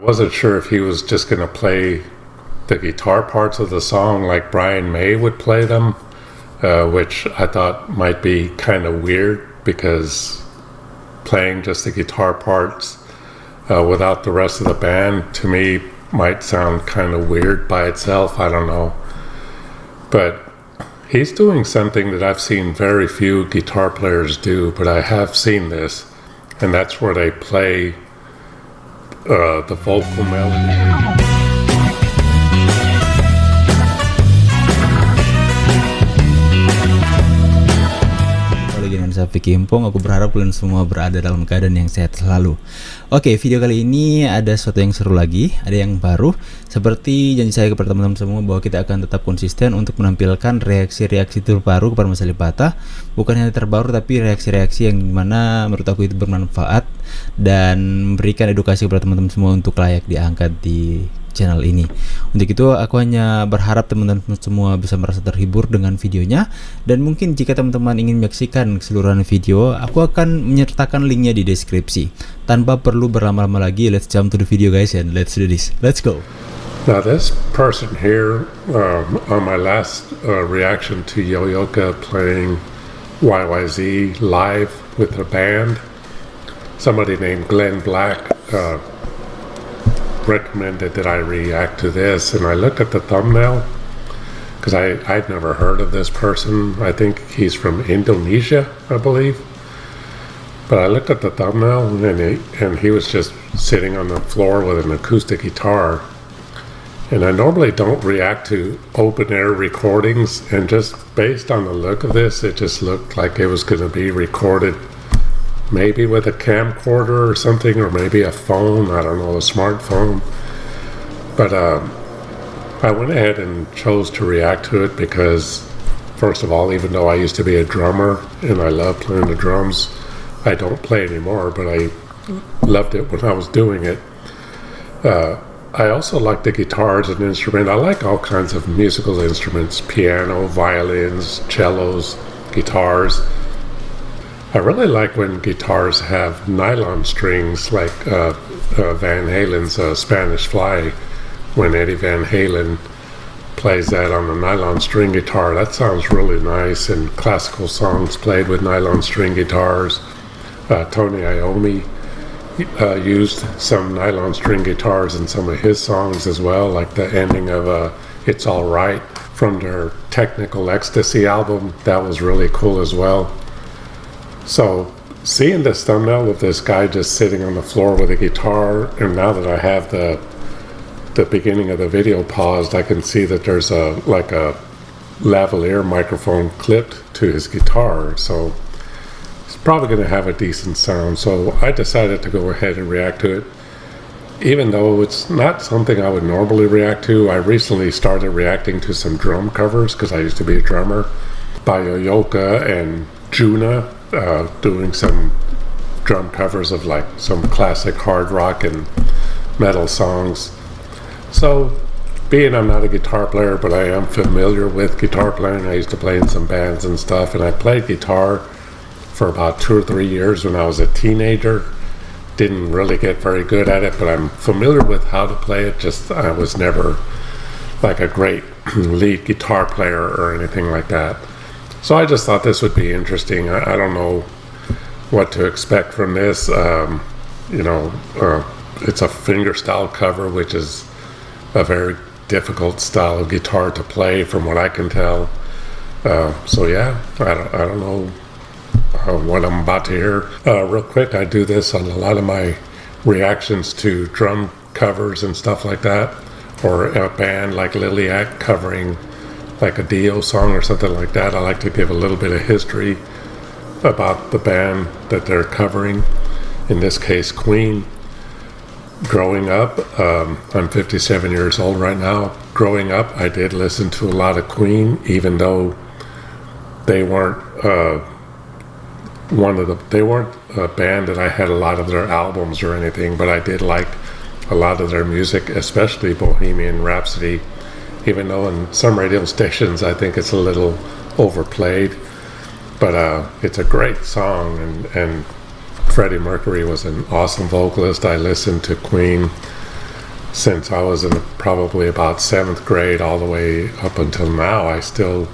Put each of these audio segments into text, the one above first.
Wasn't sure if he was just going to play the guitar parts of the song like Brian May would play them, which I thought might be kind of weird because playing just the guitar parts without the rest of the band to me might sound kind of weird by itself. I don't know. But he's doing something that I've seen very few guitar players do, but I have seen this, and that's where they play the vocal melody. Dengan saya Vicky Impong, aku berharap kalian semua berada dalam keadaan yang sehat selalu. Oke, video kali ini ada sesuatu yang seru lagi, ada yang baru. Seperti janji saya kepada teman-teman semua bahwa kita akan tetap konsisten untuk menampilkan reaksi-reaksi terbaru kepada Mas AlipBaTa. Bukan hanya terbaru, tapi reaksi-reaksi yang dimana menurut aku itu bermanfaat dan memberikan edukasi kepada teman-teman semua untuk layak diangkat di channel ini. Untuk itu aku hanya berharap teman-teman semua bisa merasa terhibur dengan videonya, dan mungkin jika teman-teman ingin menyaksikan keseluruhan video, aku akan menyertakan linknya di deskripsi. Tanpa perlu berlama-lama lagi, let's jump to the video guys and let's do this. Let's go. Now this person here, on my last reaction to Yo-Yoka playing YYZ live with a band, somebody named Glenn Black recommended that I react to this, and I looked at the thumbnail because I'd never heard of this person. I think he's from Indonesia, I believe. But I looked at the thumbnail, and he was just sitting on the floor with an acoustic guitar. And I normally don't react to open air recordings, and just based on the look of this, it just looked like it was going to be recorded maybe with a camcorder or something, or maybe a phone, I don't know, a smartphone. But I went ahead and chose to react to it because, first of all, even though I used to be a drummer and I love playing the drums, I don't play anymore, but I loved it when I was doing it. I also like the guitar as an instrument. I like all kinds of musical instruments: piano, violins, cellos, guitars. I really like when guitars have nylon strings, like Van Halen's Spanish Fly, when Eddie Van Halen plays that on the nylon string guitar. That sounds really nice, and classical songs played with nylon string guitars. Tony Iommi used some nylon string guitars in some of his songs as well, like the ending of It's Alright from their Technical Ecstasy album. That was really cool as well. So seeing this thumbnail of this guy just sitting on the floor with a guitar, and now that I have the beginning of the video paused, I can see that there's a lavalier microphone clipped to his guitar, so it's probably going to have a decent sound. So I decided to go ahead and react to it, even though it's not something I would normally react to. I recently started reacting to some drum covers because I used to be a drummer, by Yo-Yoka and Juna, doing some drum covers of like some classic hard rock and metal songs. So being I'm not a guitar player, but I am familiar with guitar playing. I used to play in some bands and stuff, and I played guitar for about 2 or 3 years when I was a teenager. Didn't really get very good at it, but I'm familiar with how to play it. Just I was never like a great lead guitar player or anything like that. So I just thought this would be interesting. I don't know what to expect from this. It's a fingerstyle cover, which is a very difficult style of guitar to play from what I can tell. So yeah, I don't know what I'm about to hear. Real quick, I do this on a lot of my reactions to drum covers and stuff like that, or a band like Liliac covering like a Dio song or something like that. I like to give a little bit of history about the band that they're covering, in this case Queen. Growing up, I'm 57 years old right now. Growing up, I did listen to a lot of Queen, even though they weren't a band that I had a lot of their albums or anything, but I did like a lot of their music, especially Bohemian Rhapsody, even though in some radio stations I think it's a little overplayed. But it's a great song, and Freddie Mercury was an awesome vocalist. I listened to Queen since I was in probably about 7th grade all the way up until now. I still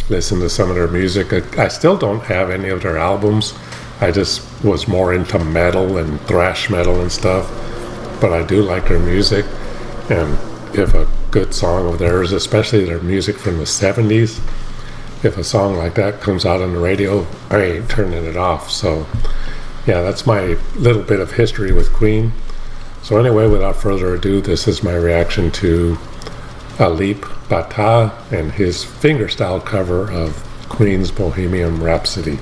listen to some of their music. I still don't have any of their albums. I just was more into metal and thrash metal and stuff, but I do like their music. And if a good song of theirs, especially their music from the 70s, if a song like that comes out on the radio, I ain't turning it off. So yeah, that's my little bit of history with Queen. So anyway, without further ado, this is my reaction to AlipBaTa and his fingerstyle cover of Queen's Bohemian Rhapsody.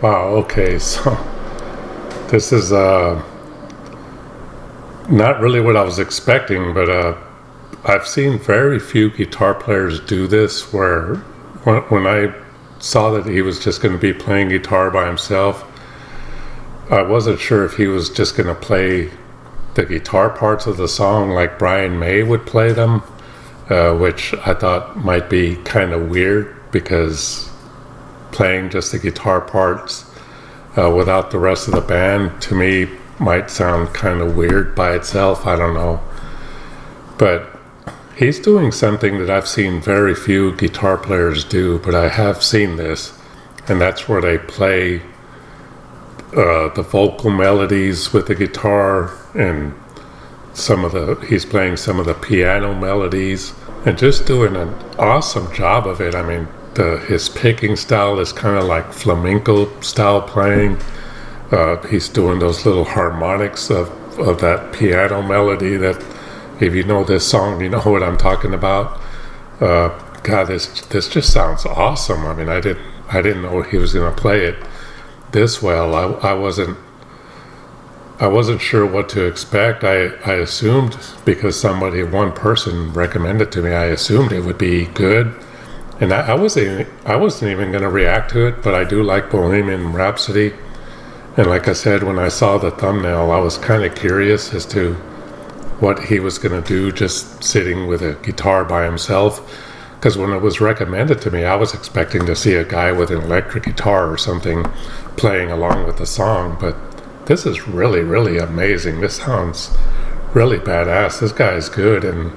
Wow, okay, so this is not really what I was expecting, but I've seen very few guitar players do this, where when I saw that he was just going to be playing guitar by himself, I wasn't sure if he was just going to play the guitar parts of the song like Brian May would play them, which I thought might be kind of weird, because playing just the guitar parts without the rest of the band, to me, might sound kind of weird by itself. I don't know. But he's doing something that I've seen very few guitar players do, but I have seen this, and that's where they play the vocal melodies with the guitar, and he's playing some of the piano melodies, and just doing an awesome job of it. I mean, his picking style is kind of like flamenco style playing. He's doing those little harmonics of that piano melody that, if you know this song, you know what I'm talking about. God, this just sounds awesome. I mean, I didn't know he was going to play it this well. I wasn't sure what to expect. I assumed, because one person recommended to me, I assumed it would be good. And I wasn't even going to react to it, but I do like Bohemian Rhapsody. And like I said, when I saw the thumbnail, I was kind of curious as to what he was going to do just sitting with a guitar by himself. Because when it was recommended to me, I was expecting to see a guy with an electric guitar or something playing along with the song. But this is really, really amazing. This sounds really badass. This guy is good. And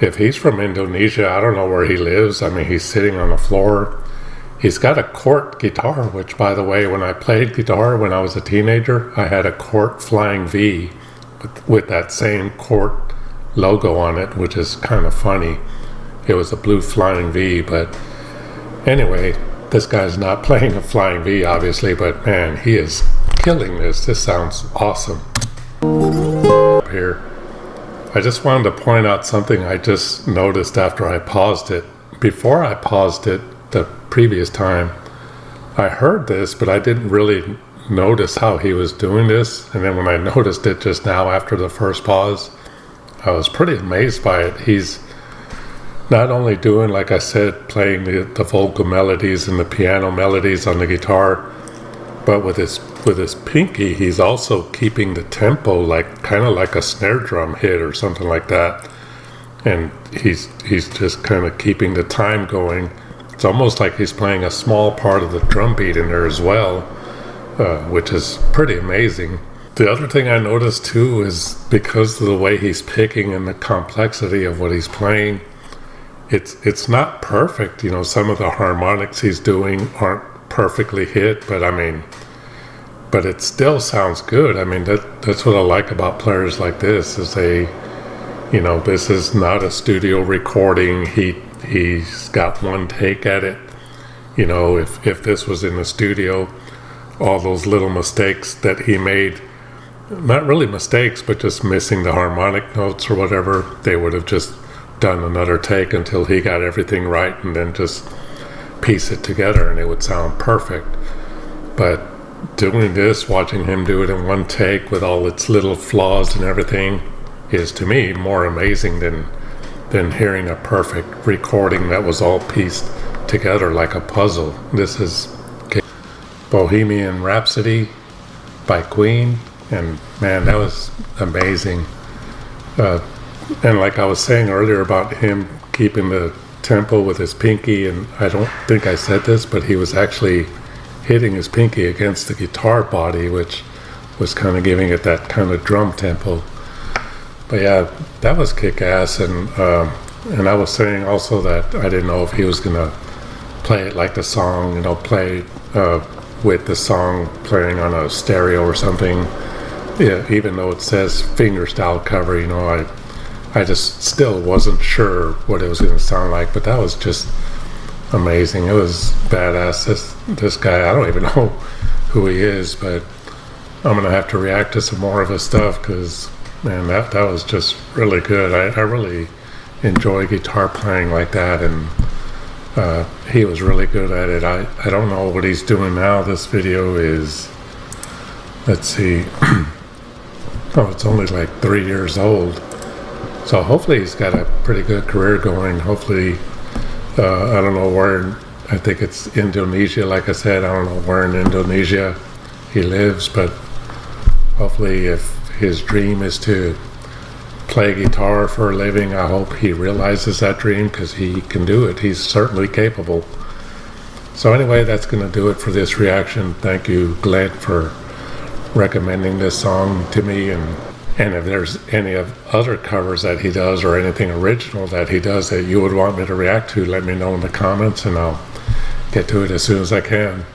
if he's from Indonesia, I don't know where he lives. I mean, he's sitting on the floor. He's got a Cort guitar, which, by the way, when I played guitar when I was a teenager, I had a Cort Flying V with that same Cort logo on it, which is kind of funny. It was a blue Flying V, but anyway, this guy's not playing a Flying V, obviously, but man, he is killing this. This sounds awesome. Here, I just wanted to point out something I just noticed after I paused it. Before I paused it the previous time, I heard this, but I didn't really notice how he was doing this. And then when I noticed it just now after the first pause, I was pretty amazed by it. He's not only doing, like I said, playing the vocal melodies and the piano melodies on the guitar, but with his pinky, he's also keeping the tempo, like kind of like a snare drum hit or something like that. And he's just kind of keeping the time going. It's almost like he's playing a small part of the drum beat in there as well, which is pretty amazing. The other thing I noticed too is, because of the way he's picking and the complexity of what he's playing, it's not perfect. You know, some of the harmonics he's doing aren't perfectly hit, but I mean, but it still sounds good. I mean, that's what I like about players like this, is this is not a studio recording. He's got one take at it. If this was in the studio, all those little mistakes that he made, not really mistakes, but just missing the harmonic notes or whatever, they would have just done another take until he got everything right, and then just piece it together and it would sound perfect. But doing this, watching him do it in one take with all its little flaws and everything, is to me more amazing than hearing a perfect recording that was all pieced together like a puzzle. This is Bohemian Rhapsody by Queen, and man, that was amazing. And like I was saying earlier about him keeping the tempo with his pinky, and I don't think I said this, but he was actually hitting his pinky against the guitar body, which was kind of giving it that kind of drum tempo. But yeah, that was kick-ass. And I was saying also that I didn't know if he was gonna play it like the song, play with the song playing on a stereo or something. Yeah, even though it says fingerstyle cover, I just still wasn't sure what it was going to sound like. But that was just amazing. It was badass. This guy, I don't even know who he is, but I'm gonna have to react to some more of his stuff, because man, that was just really good. I really enjoy guitar playing like that, and he was really good at it. I don't know what he's doing now. This video is, let's see, it's only like 3 years old. So hopefully he's got a pretty good career going. Hopefully, I don't know where, I think it's Indonesia. Like I said, I don't know where in Indonesia he lives, but hopefully if his dream is to play guitar for a living, I hope he realizes that dream, because he can do it. He's certainly capable. So anyway, that's going to do it for this reaction. Thank you, Glenn, for recommending this song to me, and if there's any of other covers that he does or anything original that he does that you would want me to react to, let me know in the comments and I'll get to it as soon as I can.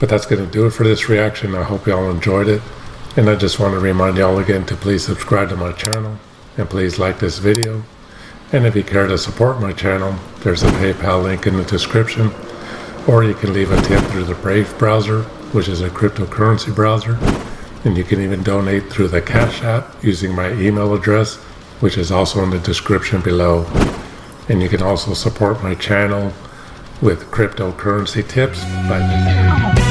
But that's going to do it for this reaction. I hope y'all enjoyed it, and I just want to remind y'all again to please subscribe to my channel, and please like this video. And if you care to support my channel, there's a PayPal link in the description, or you can leave a tip through the Brave browser, which is a cryptocurrency browser. And you can even donate through the Cash App using my email address, which is also in the description below. And you can also support my channel with cryptocurrency tips by visiting